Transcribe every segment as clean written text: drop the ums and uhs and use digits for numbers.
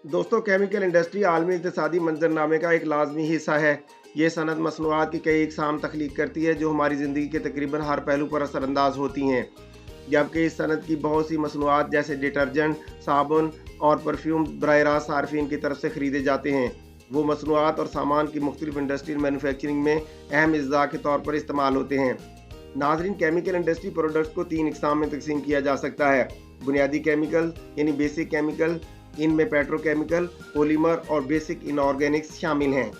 दोस्तों, chemical industry आलमी इक़्तिसादी मंजरनामे का एक लाज़मी हिस्सा है। ये सनत मसनूआत की कई इक़साम तख्लीक करती है जो हमारी ज़िंदगी के तकरीबन हर पहलू पर असरअंदाज होती हैं। जबकि इस सनत की बहुत सी मसनूआत जैसे डिटर्जेंट, साबुन और परफ्यूम बराह रास्त सार्फिन की तरफ से ख़रीदे जाते हैं। वो मसनूआत और सामान की मुख्तलिफ इंडस्ट्रियल मैन्युफैक्चरिंग में अहम अज्जा के तौर पर इस्तेमाल होते हैं। नाज़रीन, केमिकल इंडस्ट्री प्रोडक्ट्स को 3 इक़साम में तक़सीम किया जा सकता है। बुनियादी केमिकल यानी बेसिक केमिकल, इनमें पेट्रोकेमिकल, पॉलीमर और बेसिक इनऑर्गेनिक्स शामिल हैं।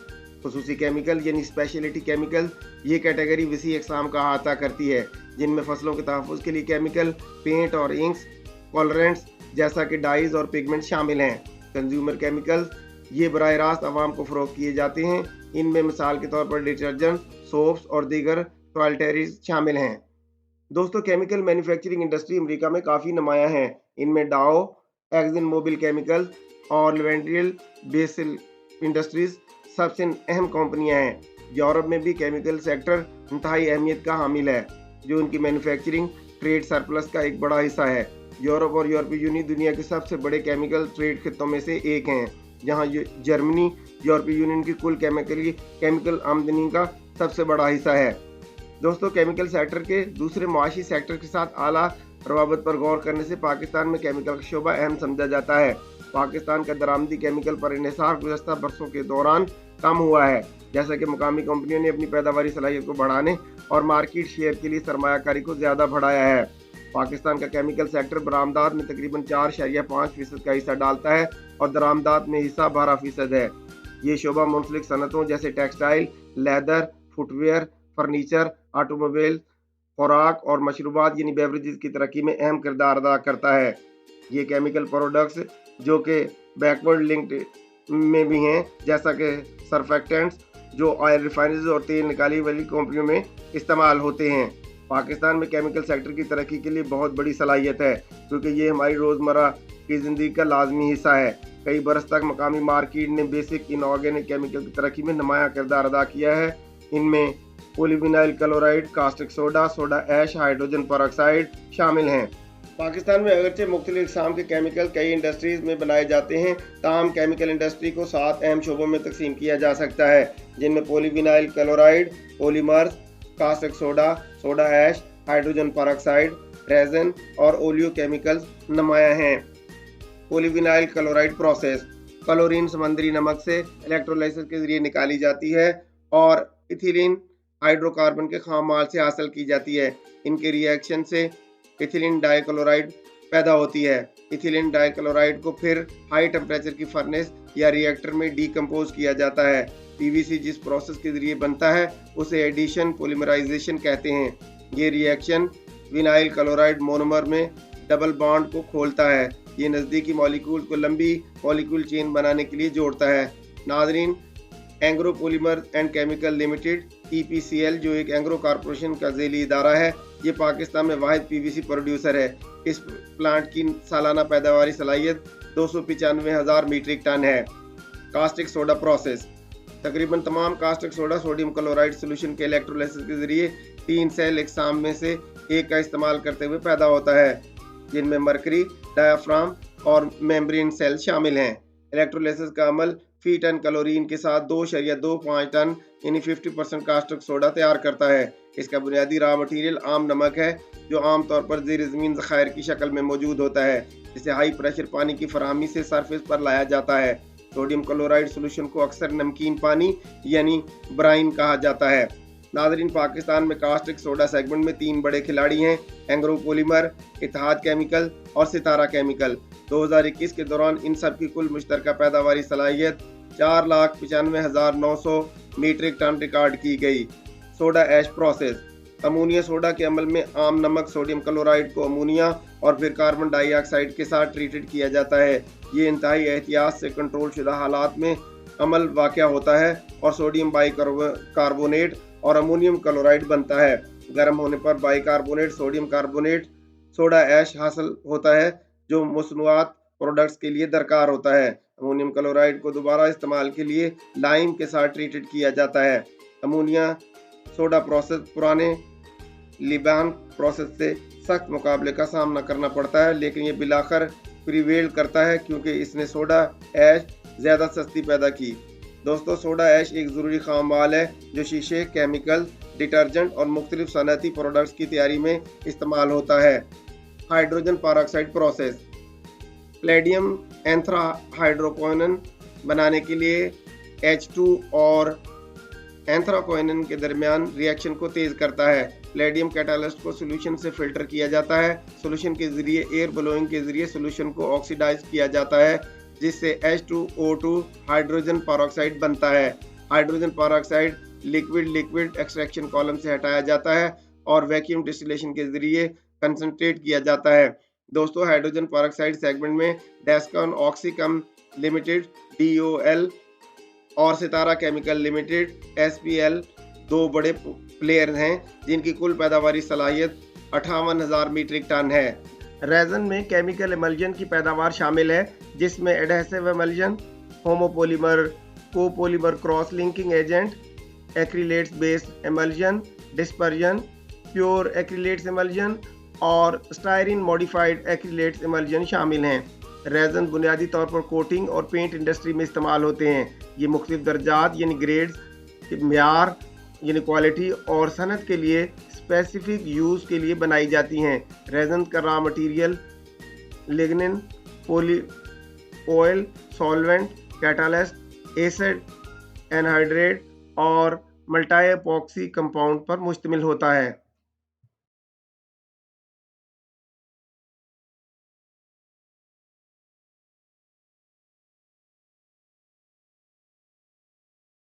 खुसूसी केमिकल यानी स्पेशलिटी केमिकल, ये कैटेगरी वसी इक़साम का अहाता करती है जिनमें फसलों के तहफ़्फ़ुज़ के लिए केमिकल, पेंट और इंक्स, कलरेंट्स जैसा कि डाइज और पिगमेंट शामिल हैं। कंज्यूमर केमिकल्स, ये बराह रास्त आवाम को फ़रोख्त किए जाते हैं। इनमें मिसाल के तौर पर डिटर्जेंट, सोप्स और दीगर टॉयलेटरीज शामिल हैं। दोस्तों, केमिकल मैन्युफैक्चरिंग इंडस्ट्री अमेरिका में काफ़ी नुमायाँ है। इनमें डाओ, एक्सन मोबिल केमिकल्स और लेवेंट्रियल बेसिल इंडस्ट्रीज सबसे अहम कंपनियां हैं। यूरोप में भी केमिकल सेक्टर इंतहाई अहमियत का हामिल है, जो उनकी मैन्युफैक्चरिंग ट्रेड सरप्लस का एक बड़ा हिस्सा है। यूरोप और यूरोपीय यूनियन दुनिया के सबसे बड़े केमिकल ट्रेड खित्तों में से एक हैं, जहां जर्मनी यूरोपीय यूनियन की कुल केमिकल आमदनी का सबसे बड़ा हिस्सा है। दोस्तों, केमिकल सेक्टर के दूसरे मुआशी सेक्टर के साथ आला रवाबत पर गौर करने से पाकिस्तान में केमिकल का शोबा अहम समझा जाता है। पाकिस्तान का दरामदी केमिकल पर इन्हिसार गुज़श्ता बरसों के दौरान कम हुआ है, जैसा कि मुकामी कंपनियों ने अपनी पैदावारी सलाहियत को बढ़ाने और मार्केट शेयर के लिए सरमायाकारी को ज़्यादा बढ़ाया है। पाकिस्तान का केमिकल सेक्टर बरामदात में तकरीबन 4.5% का हिस्सा डालता है और दरामदात में हिस्सा 12% है। ये शोबा मुंसलिक सनतों जैसे textile, leather, footwear, furniture, automobile, खुराक और मशरूबात यानी बेवरेजेस की तरक्की में अहम किरदार अदा करता है। ये केमिकल प्रोडक्ट्स जो कि बैकवर्ड लिंक्ड में भी हैं, जैसा कि सरफेक्टेंट्स जो ऑयल रिफाइनरीज और तेल निकाली वाली कंपनियों में इस्तेमाल होते हैं। पाकिस्तान में केमिकल सेक्टर की तरक्की के लिए बहुत बड़ी सलाहियत है, क्योंकि ये हमारी रोज़मर्रा की ज़िंदगी का लाजमी हिस्सा है। कई बरस तक मकामी मार्केट ने बेसिक इनऑर्गेनिक केमिकल की तरक्की में नुमायाँ किरदार अदा किया है। इनमें polyvinyl chloride, caustic soda, soda ash, hydrogen peroxide शामिल हैं। पाकिस्तान में अगरचे मुख्तलिफ इक़साम के केमिकल कई इंडस्ट्रीज़ में बनाए जाते हैं, ताहम केमिकल इंडस्ट्री को 7 अहम शोबों में तकसीम किया जा सकता है, जिनमें polyvinyl chloride, polymers, caustic soda, soda ash, hydrogen peroxide, resin और ओलियो केमिकल्स नुमायाँ हैं। पॉलीविनाइल क्लोराइड प्रोसेस क्लोरीन समंदरी नमक से इलेक्ट्रोलाइसिस के ज़रिए निकाली जाती है और इथिलीन हाइड्रोकार्बन के खाम माल से हासिल की जाती है। इनके रिएक्शन से इथिलीन डाइक्लोराइड पैदा होती है। इथिलीन डाइक्लोराइड को फिर हाई टेम्परेचर की फर्नेस या रिएक्टर में डीकम्पोज किया जाता है। पीवीसी जिस प्रोसेस के जरिए बनता है उसे एडिशन पॉलीमराइजेशन कहते हैं। ये रिएक्शन विनाइल क्लोराइड मोनोमर में डबल बॉन्ड को खोलता है। ये नज़दीकी मॉलिक्यूल को लंबी मॉलिक्यूल चेन बनाने के लिए जोड़ता है। नाज़रीन, Engro polymer and chemical limited EPCL जो एक एंग्रो कॉरपोरेशन का ज़ेली इदारा है, ये पाकिस्तान में वाहिद PVC प्रोड्यूसर है। इस प्लांट की सालाना पैदावारी सलाहियत 295,000 मीट्रिक टन है। कास्टिक सोडा प्रोसेस तकरीबन तमाम caustic soda sodium chloride solution के इलेक्ट्रोलाइसिस के जरिए 3 सेल इक़साम में से एक का इस्तेमाल करते हुए पैदा होता है, जिनमें मरकरी, डायाफ्राम और मेम्ब्रेन सेल शामिल हैं। इलेक्ट्रोलाइसिस का अमल फी टन क्लोरीन के साथ 2.25 टन यानी 50% कास्टिक सोडा तैयार करता है। इसका बुनियादी रॉ मटेरियल आम नमक है, जो आमतौर पर ज़ेर ज़मीन ज़खायर की शक्ल में मौजूद होता है, जिसे हाई प्रेशर पानी की फराहमी से सरफेस पर लाया जाता है। सोडियम क्लोराइड सोल्यूशन को अक्सर नमकीन पानी यानी ब्राइन कहा जाता है। नाज़रीन, पाकिस्तान में कास्टिक सोडा सेगमेंट में 3 बड़े खिलाड़ी हैं: एंग्रो पॉलीमर, इत्तेहाद केमिकल और सितारा केमिकल। 2021 के दौरान इन सब की कुल मुश्तरका पैदावारी सलाहियत 4,95,900 मीट्रिक टन रिकॉर्ड की गई। Soda ash process ammonia soda के अमल में आम नमक सोडियम क्लोराइड को अमोनिया और फिर कार्बन डाइऑक्साइड के साथ ट्रीटेड किया जाता है। ये इंतहाई एहतियात से कंट्रोल शुदा हालात में अमल वाक़या होता है और सोडियम बाइकार्बोनेट और अमोनियम क्लोराइड बनता है। गर्म होने पर bicarbonate sodium carbonate soda ash हासिल होता है, जो मसनूआत प्रोडक्ट्स के लिए दरकार होता है। अमोनियम क्लोराइड को दोबारा इस्तेमाल के लिए लाइम के साथ ट्रीटेड किया जाता है। अमोनिया सोडा प्रोसेस पुराने लिबान प्रोसेस से सख्त मुकाबले का सामना करना पड़ता है, लेकिन ये बिलाखिर प्रिवेल करता है क्योंकि इसने सोडा ऐश ज़्यादा सस्ती पैदा की। दोस्तों, सोडा ऐश एक ज़रूरी खाम माल है जो शीशे, केमिकल, डिटर्जेंट और मुख्तलिफ सनती प्रोडक्ट्स की तैयारी में इस्तेमाल होता है। Hydrogen peroxide process. पैलेडियम एंथ्राहाइड्रोक्विनोन बनाने के लिए H2 और एंथ्राक्विनोन के दरमियान रिएक्शन को तेज करता है। पैलेडियम कैटालिस्ट को सॉल्यूशन से फिल्टर किया जाता है। सॉल्यूशन के जरिए एयर ब्लोइंग के जरिए सॉल्यूशन को ऑक्सीडाइज किया जाता है, जिससे H2O2 हाइड्रोजन परऑक्साइड बनता है। Hydrogen peroxide liquid extraction column से हटाया जाता है और वैक्यूम डिस्टिलेशन के जरिए कंसंट्रेट किया जाता है। दोस्तों, हाइड्रोजन परऑक्साइड सेगमेंट में डेस्कॉन ऑक्सीकम लिमिटेड DOL और सितारा केमिकल लिमिटेड SPL दो बड़े प्लेयर हैं जिनकी कुल पैदावारी सलाहियत 58,000 मीट्रिक टन है। रेजन में केमिकल एमल्जन की पैदावार शामिल है, जिसमें adhesive emulsion, homopolymer, copolymer cross linking agent, acrylates based emulsion, dispersion, pure acrylates emulsion और स्टायरीन मॉडिफाइड एक्रिलेट्स एमल्जन शामिल हैं। रेजन बुनियादी तौर पर कोटिंग और पेंट इंडस्ट्री में इस्तेमाल होते हैं। ये मुख्तलिफ दर्जात यानी ग्रेड्स, म्यार यानी क्वालिटी और सनत के लिए स्पेसिफिक यूज़ के लिए बनाई जाती हैं। रेजन का raw material lignin, poly oil, solvent, catalyst, acid anhydride और मल्टी एपॉक्सी कंपाउंड पर मुश्तमिल होता है।